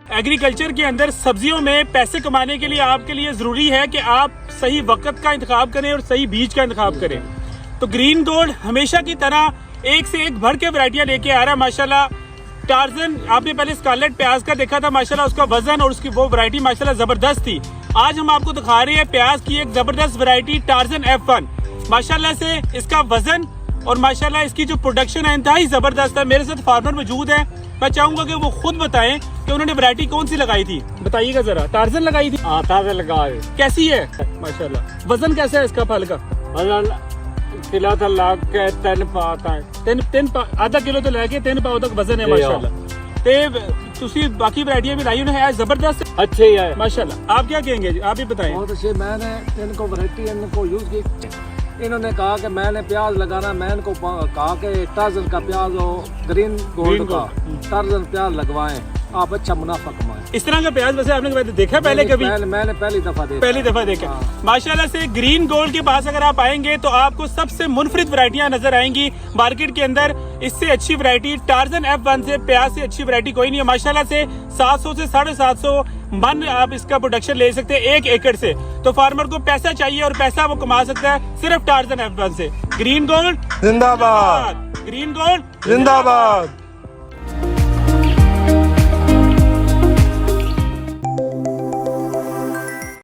Agriculture के अंदर सब्जियों में पैसे कमाने के लिए आपके लिए जरूरी है कि आप सही वक्त का इंतखाब करें और सही बीज का इंतखाब करें। तो ग्रीन गोल्ड हमेशा की तरह एक से एक भर के वैरायटियां लेके आ रहा है माशाल्लाह। टार्जन आपने पहले स्कारलेट प्याज का देखा था माशाल्लाह, उसका वजन और उसकी वो वैरायटी माशाल्लाह जबरदस्त थी। आज हम आपको दिखा रहे हैं प्याज की एक जबरदस्त वैरायटी टार्जन F1। माशाल्लाह से इसका वजन और माशाल्लाह इसकी जो प्रोडक्शन है इंतहाई जबरदस्त है। मेरे साथ फार्मर मौजूद है, मैं चाहूंगा कि वो खुद बताएं कि उन्होंने वैरायटी कौन सी लगाई थी। बताइएगा जरा। टार्जन लगाई थी? हाँ, टार्जन लगाए। कैसी है? माशाल्लाह। वजन कैसा है इसका फल का? वजन किलो तो लाग के 3 पाव तक। आधा किलो तो लेके 3 पाव तक वजन है माशाल्लाह। ते तुसी बाकी वैरायटियां भी लाई उन्हें है जबरदस्त अच्छी है माशाल्लाह। आप क्या कहेंगे जी, आप ही बताएं। बहुत अच्छे। मैंने इनको वैरायटी इनको यूज की। इन्होंने कहा कि मैंने प्याज लगाना, मैं इनको कहा कि टार्जन का प्याज और ग्रीन गोल्ड का टार्जन प्याज लगवाएं, आप अच्छा मुनाफा कमाएं। इस तरह का प्याज वैसे आपने देखा पहले कभी? मैंने पहली दफा देखा। हाँ। माशाल्लाह से ग्रीन गोल्ड के पास अगर आप आएंगे तो आपको सबसे मुनफरिद वैरायटियां नजर आएंगी मार्केट के अंदर। इससे अच्छी वैरायटी टार्जन F1 से प्याज से अच्छी वैरायटी कोई नहीं है माशाल्लाह से। 700 से 750 मन आप इसका प्रोडक्शन ले सकते हैं 1 एकड़ से। तो फार्मर को पैसा चाहिए और पैसा वो कमा सकता है सिर्फ टार्जन F1 से। ग्रीन गोल्ड जिंदाबाद, ग्रीन गोल्ड जिंदाबाद।